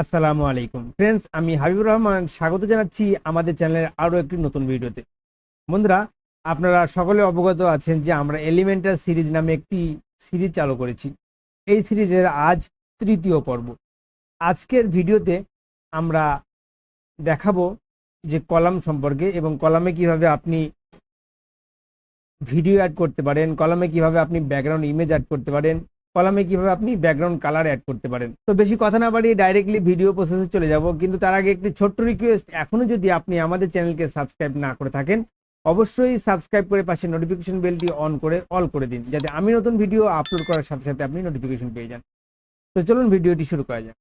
আসসালামু আলাইকুম ফ্রেন্ডস, আমি হাবিবুর রহমান স্বাগত জানাচ্ছি আমাদের চ্যানেলের আরও একটি নতুন ভিডিওতে। বন্ধুরা, আপনারা সকলে অবগত আছেন যে আমরা এলিমেন্টার সিরিজ নামে একটি সিরিজ চালু করেছি। এই সিরিজের আজ তৃতীয় পর্ব। আজকের ভিডিওতে আমরা দেখাবো যে কলাম সম্পর্কে এবং কলামে কিভাবে আপনি ভিডিও অ্যাড করতে পারেন, কলামে কিভাবে আপনি ব্যাকগ্রাউন্ড ইমেজ অ্যাড করতে পারেন, কলামে কিভাবে আপনি ব্যাকগ্রাউন্ড কালার অ্যাড করতে পারেন। তো বেশি কথা না বাড়িয়ে ডাইরেক্টলি ভিডিও প্রসেসে চলে যাব, কিন্তু তার আগে একটি ছোট্ট রিকোয়েস্ট, এখনো যদি আপনি আমাদের চ্যানেলকে সাবস্ক্রাইব না করে থাকেন অবশ্যই সাবস্ক্রাইব করে পাশে নোটিফিকেশন বেলটি অন করে অল করে দিন, যাতে আমি নতুন ভিডিও আপলোড করার সাথে সাথে আপনি নোটিফিকেশন পেয়ে যান। তো চলুন ভিডিওটি শুরু করা যাক।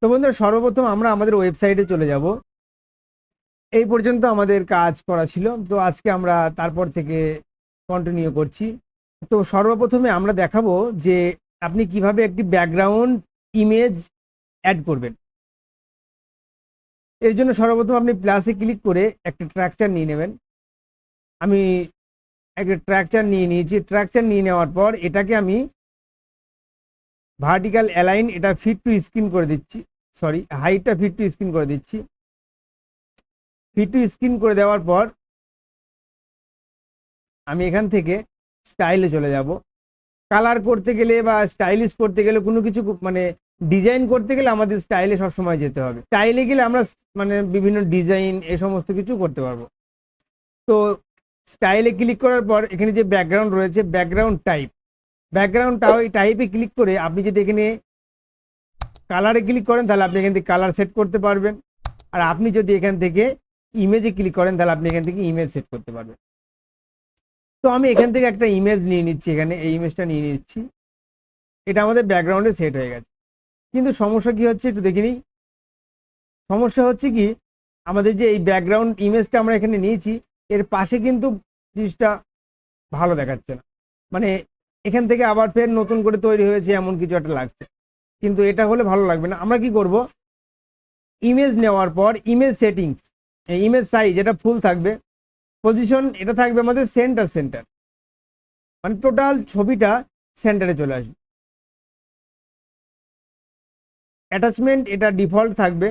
তো বন্ধুরা, সর্বপ্রথম আমরা আমাদের ওয়েবসাইটে চলে যাব। এই পর্যন্ত আমাদের কাজ করা ছিল, তো আজকে আমরা তারপর থেকে কন্টিনিউ করছি। তো সর্বপ্রথমে আমরা দেখাবো যে আপনি কিভাবে একটি ব্যাকগ্রাউন্ড ইমেজ অ্যাড করবেন। এর জন্য সর্বপ্রথম আপনি প্লাসে ক্লিক করে একটা স্ট্রাকচার নিয়ে নেবেন। আমি একটা স্ট্রাকচার নিয়ে নিয়েছি। স্ট্রাকচার নিয়ে নেওয়ার পর এটাকে আমি ভার্টিক্যাল অ্যালাইন, এটা ফিট টু স্ক্রিন করে দিচ্ছি, সরি হাইটটা ফিট টু স্ক্রিন করে দিচ্ছি। ফিট টু স্ক্রিন করে দেওয়ার পর আমি এখান থেকে স্টাইলে চলে যাব। কালার করতে গেলে বা স্টাইলিশ করতে গেলে, কোনো কিছু মানে ডিজাইন করতে গেলে আমাদের স্টাইলে সবসময় যেতে হবে। স্টাইলে গেলে আমরা মানে বিভিন্ন ডিজাইন এ সমস্ত কিছু করতে পারবো। তো স্টাইলে ক্লিক করার পর এখানে যে ব্যাকগ্রাউন্ড রয়েছে, ব্যাকগ্রাউন্ড টাইপে ক্লিক করে আপনি যদি এখানে কালারে ক্লিক করেন তাহলে আপনি এখান থেকে কালার সেট করতে পারবেন। আর আপনি যদি এখান থেকে ইমেজে ক্লিক করেন তাহলে আপনি এখান থেকে ইমেজ সেট করতে পারবেন। তো আমি এখান থেকে একটা ইমেজ নিয়ে নিচ্ছি, এখানে এই ইমেজটা নিয়ে নিচ্ছি। এটা আমাদের ব্যাকগ্রাউন্ডে সেট হয়ে গেছে, কিন্তু সমস্যা কি হচ্ছে একটু দেখে নিই। সমস্যা হচ্ছে কি, আমাদের যে এই ব্যাকগ্রাউন্ড ইমেজটা আমরা এখানে নিয়েছি এর পাশে কিন্তু জিনিসটা ভালো দেখাচ্ছে না। মানে এখান থেকে আবার ফের নতুন করে তৈরি হয়েছে এমন কিছু একটা লাগছে, কিন্তু এটা হলে ভালো লাগবে না। আমরা কি করব, ইমেজ নেওয়ার পর ইমেজ সেটিংস, এই ইমেজ সাইজ এটা ফুল থাকবে, পজিশন এটা থাকবে আমাদের সেন্টার, মানে টোটাল ছবিটা সেন্টারে চলে আসবে। অ্যাটাচমেন্ট এটা ডিফল্ট থাকবে।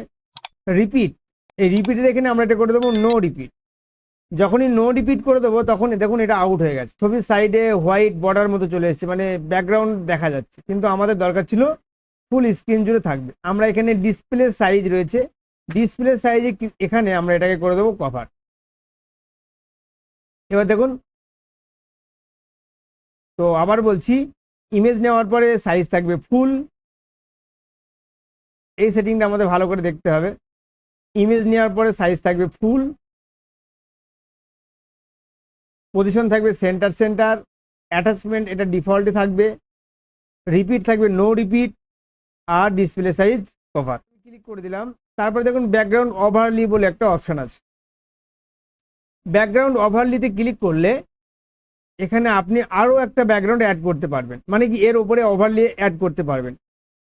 রিপিট, এই রিপিটের এখানে আমরা এটা করে দেবো নো রিপিট। যখনই নো রিপিট করে দেবো তখন দেখুন এটা আউট হয়ে গেছে, ছবির সাইডে হোয়াইট বর্ডার মতো চলে এসছে, মানে ব্যাকগ্রাউন্ড দেখা যাচ্ছে। কিন্তু আমাদের দরকার ছিল ফুল স্ক্রিন জুড়ে থাকবে। আমরা এখানে ডিসপ্লে সাইজ রয়েছে, ডিসপ্লে সাইজে এখানে আমরা এটাকে করে দেবো কভার। এবার দেখুন, তো আবার বলছি, ইমেজ নেওয়ার পরে সাইজ থাকবে ফুল। এই সেটিংটা আমাদের ভালো করে দেখতে হবে। ইমেজ নেওয়ার পরে সাইজ থাকবে ফুল, পজিশন থাকবে সেন্টার, অ্যাটাচমেন্ট এটা ডিফল্টে থাকবে, রিপিট থাকবে নো রিপিট, আর ডিসপ্লে সাইজ কভার। ক্লিক করে দিলাম। তারপরে দেখুন ব্যাকগ্রাউন্ড ওভারলি বলে একটা অপশন আছে। ব্যাকগ্রাউন্ড ওভারলিতে ক্লিক করলে এখানে আপনি আরও একটা ব্যাকগ্রাউন্ড অ্যাড করতে পারবেন, মানে কি এর উপরে ওভারলি অ্যাড করতে পারবেন।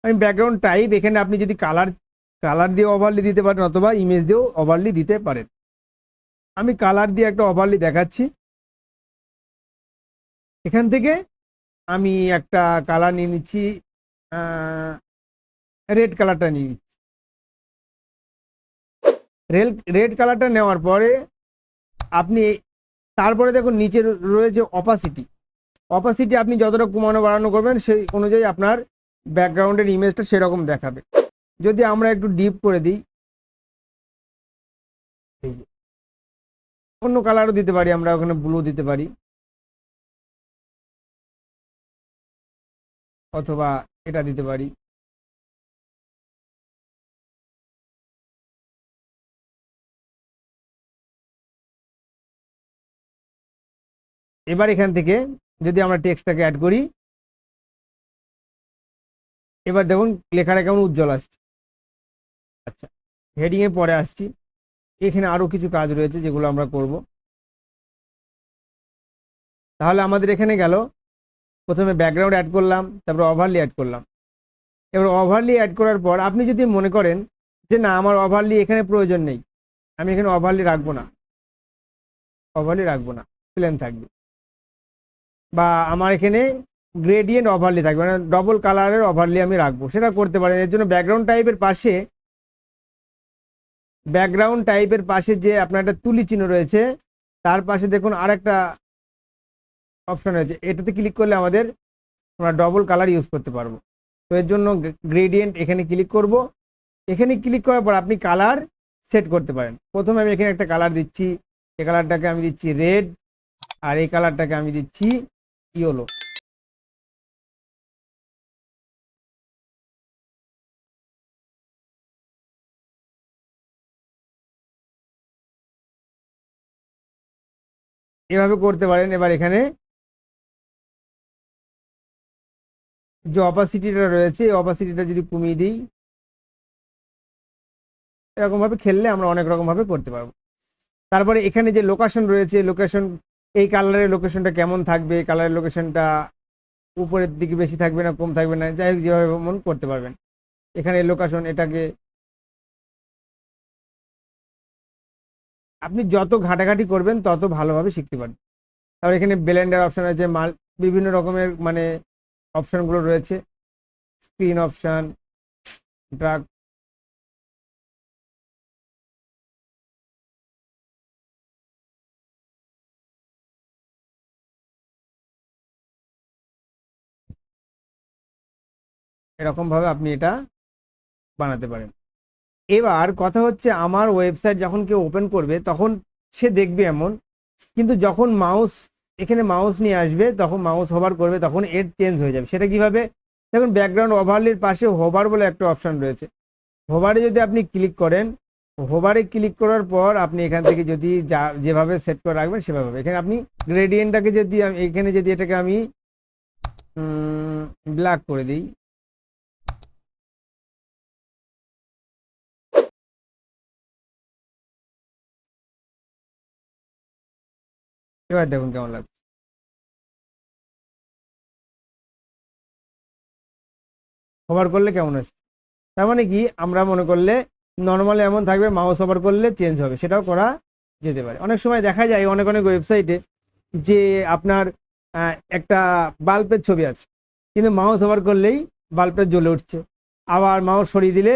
আমি ব্যাকগ্রাউন্ড টাইপ, এখানে আপনি যদি কালার দিয়ে ওভারলি দিতে পারেন অথবা ইমেজ দিয়েও ওভারলি দিতে পারেন। আমি কালার দিয়ে একটা ওভারলি দেখাচ্ছি। এখান থেকে আমি একটা কালার নিয়ে নিচ্ছি, রেড কালারটা নিয়ে নিচ্ছি। রেড কালারটা নেওয়ার পরে আপনি তারপরে দেখুন নিচে রয়েছে অপাসিটি আপনি যতটা কমানো বাড়ানো করবেন সেই অনুযায়ী আপনার ব্যাকগ্রাউন্ডের ইমেজটা সেরকম দেখাবে। যদি আমরা একটু ডিপ করে দিই, অন্য কালারও দিতে পারি, আমরা ওখানে ব্লু দিতে পারি অথবা এটা দিতে পারি। এবার এখান থেকে যদি আমরা টেক্সটটাকে অ্যাড করি, এবার দেখুন লেখাটা কেমন উজ্জ্বল আসছে। আচ্ছা, হেডিংয়ে পরে আসছি। এখানে আরও কিছু কাজ রয়েছে যেগুলো আমরা করব। তাহলে আমাদের এখানে গেল, প্রথমে ব্যাকগ্রাউন্ড অ্যাড করলাম, তারপর ওভারলি অ্যাড করলাম। এবার ওভারলি অ্যাড করার পর আপনি যদি মনে করেন যে না আমার ওভারলি এখানে প্রয়োজন নেই, আমি এখানে ওভারলি রাখবো না, প্লেন থাকবে। বা আমার এখানে গ্রেডিয়েন্ট ওভারলে থাকবে, মানে ডবল কালারের ওভারলে আমি রাখবো, সেটা করতে পারেন। এর জন্য ব্যাকগ্রাউন্ড টাইপের পাশে যে আপনার একটা তুলি চিহ্ন রয়েছে, তার পাশে দেখুন আরেকটা অপশন রয়েছে, এটাতে ক্লিক করলে আমরা ডবল কালার ইউজ করতে পারবো। তো এর জন্য গ্রেডিয়েন্ট এখানে ক্লিক করব। এখানে ক্লিক করার পর আপনি কালার সেট করতে পারেন। প্রথমে আমি এখানে একটা কালার দিচ্ছি, এই কালারটাকে আমি দিচ্ছি রেড, আর এই কালারটাকে আমি দিচ্ছি ইয়েলো। এভাবে করতে পারেন। এবার এখানে যে অপাসিটিটা রয়েছে, এই অপাসিটিটা যদি কমিয়ে দিই, এরকম ভাবে খেললে আমরা অনেক রকম ভাবে করতে পারবো। তারপরে এখানে যে লোকেশন রয়েছে, লোকেশন, এই কালারের লোকেশনটা কেমন থাকবে, কালারের লোকেশনটা উপরের দিকে বেশি থাকবে না কম থাকবে না, যাই হোক যেভাবে মন করতে পারবেন। এখানে লোকেশন, এটাকে আপনি যত ঘাটাঘাটি করবেন তত ভালোভাবে শিখতে পারবেন। তারপর এখানে ব্লেন্ডার অপশন আছে, বিভিন্ন রকমের মানে অপশনগুলো রয়েছে, স্ক্রিন অপশন, ড্রাগ, এরকম ভাবে আপনি এটা বানাতে পারেন। এবার কথা হচ্ছে, আমার ওয়েবসাইট যখন কেউ ওপেন করবে তখন সে দেখবে এমন, কিন্তু যখন এখানে মাউস নিয়ে আসবে, তখন মাউস হোভার করবে, তখন এর চেঞ্জ হয়ে যাবে। সেটা কিভাবে? দেখুন ব্যাকগ্রাউন্ড ওভারলির পাশে হোভার বলে একটা অপশন রয়েছে। হোভারে যদি আপনি ক্লিক করেন, হোভারে ক্লিক করার পর আপনি এখান থেকে যদি যেভাবে সেট করে রাখবেন সেভাবে, এখানে আপনি গ্রেডিয়েন্টটাকে যদি এখানে যদি এটাকে আমি ব্ল্যাক করে দিই, এবার দেখুন কেমন লাগছে। হোভার করলে কেমন আসছে? তার মানে কি, আমরা মনে করলে নর্মালি এমন থাকবে, মাউস ওভার করলে চেঞ্জ হবে, সেটাও করা যেতে পারে। অনেক সময় দেখা যায় অনেক অনেক ওয়েবসাইটে যে আপনার একটা বাল্বের ছবি আছে, কিন্তু মাউস ওভার করলেই বাল্বটা জ্বলে উঠছে, আবার মাউস সরিয়ে দিলে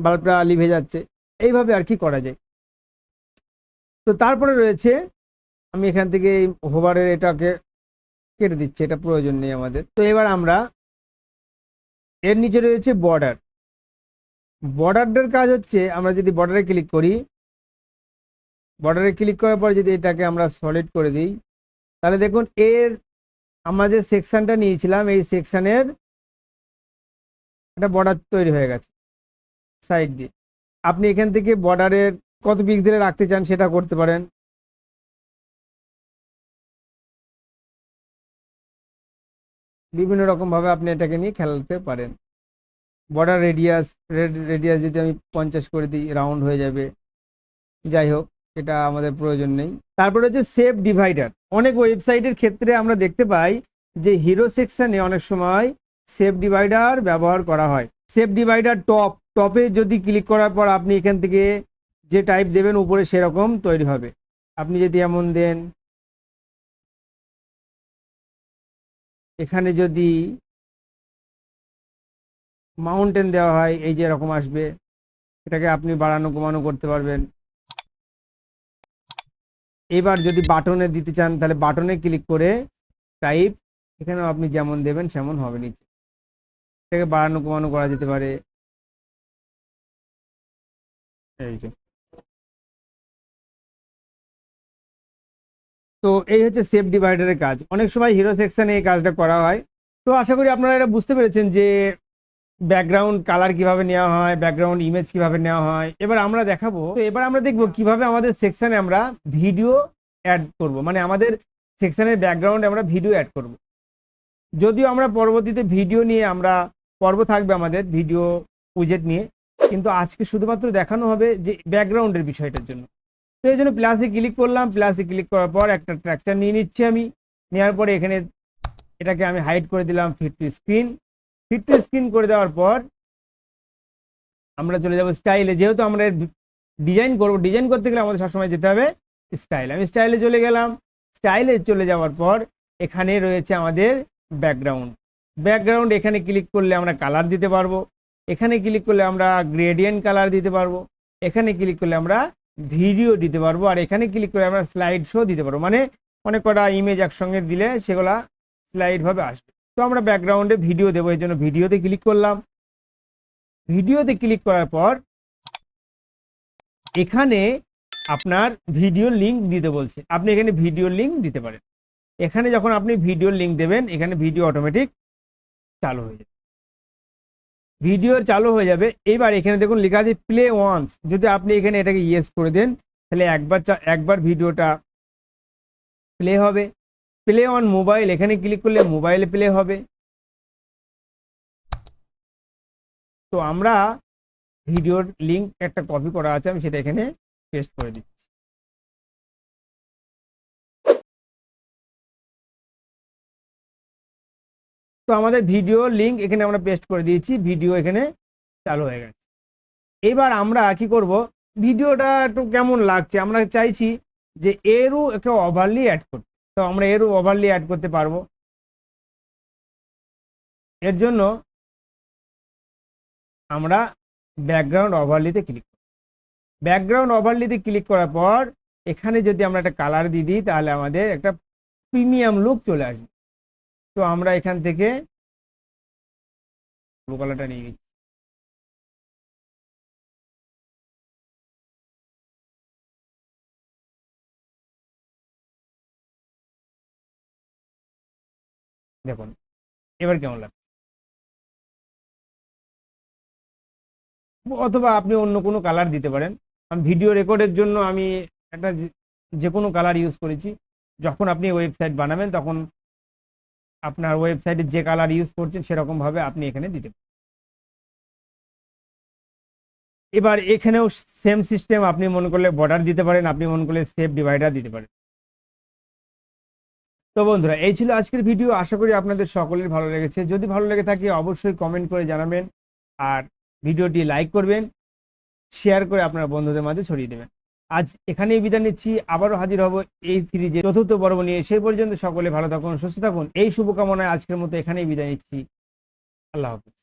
বাল্বটা লিভে যাচ্ছে, এইভাবে আর কি করা যায়। তো তারপরে রয়েছে, আমি এখান থেকে এই হোভারের এটাকে কেটে দিচ্ছি, এটা প্রয়োজন নেই আমাদের। তো এবার আমরা এর নিচে রয়েছে বর্ডার। বর্ডারটার কাজ হচ্ছে, আমরা যদি বর্ডারে ক্লিক করি, বর্ডারে ক্লিক করার পর যদি এটাকে আমরা সলিড করে দিই, তাহলে দেখুন আমরা যে সেকশনটা নিয়েছিলাম, এই সেকশনের একটা বর্ডার তৈরি হয়ে গেছে সাইড দিয়ে। আপনি এখান থেকে বর্ডারের কত পিক্সেলে রাখতে চান সেটা করতে পারেন। বিভিন্ন রকম ভাবে আপনি এটাকে নিয়ে খেলতে পারেন। বর্ডার রেডিয়াস যদি আমি 50 করে দিই, রাউন্ড হয়ে যাবে। যাই হোক, এটা আমাদের প্রয়োজন নেই। তারপরে হচ্ছে শেপ ডিভাইডার। অনেক ওয়েবসাইটের ক্ষেত্রে আমরা দেখতে পাই যে হিরো সেকশনে অনেক সময় শেপ ডিভাইডার ব্যবহার করা হয়। শেপ ডিভাইডার টপে যদি ক্লিক করার পর আপনি এখান থেকে যে টাইপ দেবেন উপরে সেরকম তৈরি হবে। আপনি যদি এমন দেন, এখানে যদি মাউন্টেন দেওয়া হয়, এই যে এরকম আসবে, এটাকে আপনি বাড়ানো কমানো করতে পারবেন। এবার যদি বাটনে দিতে চান, তাহলে বাটনে ক্লিক করে টাইপ, এখানেও আপনি যেমন দেবেন সেমন হবে, নিচে এটাকে বাড়ানো কমানো করা যেতে পারে। এই যে, তো এই হচ্ছে শেপ ডিভাইডারের কাজ। অনেক সময় হিরো সেকশনে এই কাজটা করা হয়। তো আশা করি আপনারা এটা বুঝতে পেরেছেন যে ব্যাকগ্রাউন্ড কালার কিভাবে নেওয়া হয়, ব্যাকগ্রাউন্ড ইমেজ কিভাবে নেওয়া হয়। এবার আমরা দেখাবো, তো এবার আমরা দেখবো কিভাবে আমাদের সেকশনে আমরা ভিডিও অ্যাড করব, মানে আমাদের সেকশনের ব্যাকগ্রাউন্ডে আমরা ভিডিও অ্যাড করব। যদিও আমরা পরবর্তীতে ভিডিও নিয়ে পর্ব থাকবে আমাদের ভিডিও উইজেট নিয়ে, কিন্তু আজকে শুধুমাত্র দেখানো হবে যে ব্যাকগ্রাউন্ডের বিষয়টার জন্য। তো এই জন্য প্লাসে ক্লিক করলাম, প্লাসে ক্লিক করার পর একটা ট্র্যাকচার নিয়ে নিচ্ছি আমি। নেওয়ার পরে এখানে এটাকে আমি হাইড করে দিলাম, ফিট টু স্ক্রিন করে দেওয়ার পর আমরা চলে যাব স্টাইলে। যেহেতু আমরা ডিজাইন করব, ডিজাইন করতে গেলে আমাদের সবসময় যেতে হবে স্টাইল। আমি স্টাইলে চলে গেলাম। স্টাইলে চলে যাওয়ার পর এখানে রয়েছে আমাদের ব্যাকগ্রাউন্ড। ব্যাকগ্রাউন্ড এখানে ক্লিক করলে আমরা কালার দিতে পারবো, এখানে ক্লিক করলে আমরা গ্রেডিয়েন্ট কালার দিতে পারবো, এখানে ক্লিক করলে আমরা ভিডিও দিতে পারবো, আর এখানে ক্লিক করে আমরা স্লাইড শো দিতে পারবো। মানে অনেক কটা ইমেজ একসঙ্গে দিলে সেগুলা স্লাইড ভাবে আসবে। তো আমরা ব্যাকগ্রাউন্ডে ভিডিও দেবো, এই জন্য ভিডিওতে ক্লিক করলাম। ভিডিওতে ক্লিক করার পর এখানে আপনার ভিডিও লিঙ্ক দিতে বলছে, আপনি এখানে ভিডিও লিঙ্ক দিতে পারেন। এখানে যখন আপনি ভিডিও লিঙ্ক দেবেন এখানে ভিডিও অটোমেটিক চালু হয়ে যাবে, ভিডিও চালু হয়ে যাবে। এবার এখানে দেখুন লেখা আছে প্লে ওয়ান্স, যদি আপনি এখানে এটাকে ইয়েস করে দেন তাহলে একবার ভিডিওটা প্লে হবে। প্লে অন মোবাইল, এখানে ক্লিক করলে মোবাইলে প্লে হবে। তো আমরা ভিডিওর লিঙ্ক একটা কপি করা আছে, আমি সেটা এখানে পেস্ট করে দিচ্ছি। তো আমাদের ভিডিও লিঙ্ক এখানে আমরা পেস্ট করে দিয়েছি, ভিডিও এখানে চালু হয়ে গেছে। এবার আমরা কি করব, ভিডিওটা একটু কেমন লাগছে আমরা চাইছি যে এরও একটা ওভারলি অ্যাড করতে, তো আমরা এরও ওভারলি অ্যাড করতে পারবো। এর জন্য আমরা ব্যাকগ্রাউন্ড ওভারলিতে ক্লিক করব। ব্যাকগ্রাউন্ড ওভারলিতে ক্লিক করার পর এখানে যদি আমরা একটা কালার দিয়ে দিই তাহলে আমাদের একটা প্রিমিয়াম লুক চলে আসবে। তো আমরা এখান থেকে ব্লু কালারটা নিয়ে নিচ্ছি। দেখুন এবার কেমন লাগছে। অথবা আপনি অন্য কোনো কালার দিতে পারেন। আমি ভিডিও রেকর্ডের জন্য আমি একটা যে কোনো কালার ইউজ করেছি। যখন আপনি ওয়েবসাইট বানাবেন তখন আপনার ওয়েবসাইটে যে কালার ইউজ করছেন সেরকম ভাবে আপনি এখানে দিতে পারেন। এবার এখানেও সেম সিস্টেম, আপনি মনে করলে বর্ডার দিতে পারেন, আপনি মনে করলে সেভ ডিভাইডার দিতে পারেন। তো বন্ধুরা এই ছিল আজকের ভিডিও, আশা করি আপনাদের সকলের ভালো লেগেছে। যদি ভালো লেগে থাকে অবশ্যই কমেন্ট করে জানাবেন, আর ভিডিওটি লাইক করবেন, শেয়ার করে আপনার বন্ধুদের মাঝে ছড়িয়ে দেবেন। আজ এখানেই বিদায় নিচ্ছি, আবারও হাজির হব এই সিরিজে চতুর্থ পর্ব নিয়ে। সেই পর্যন্ত সকলে ভালো থাকুন, সুস্থ থাকুন, এই শুভকামনায় আজকের মতো এখানেই বিদায় নিচ্ছি। আল্লাহ হাফিজ।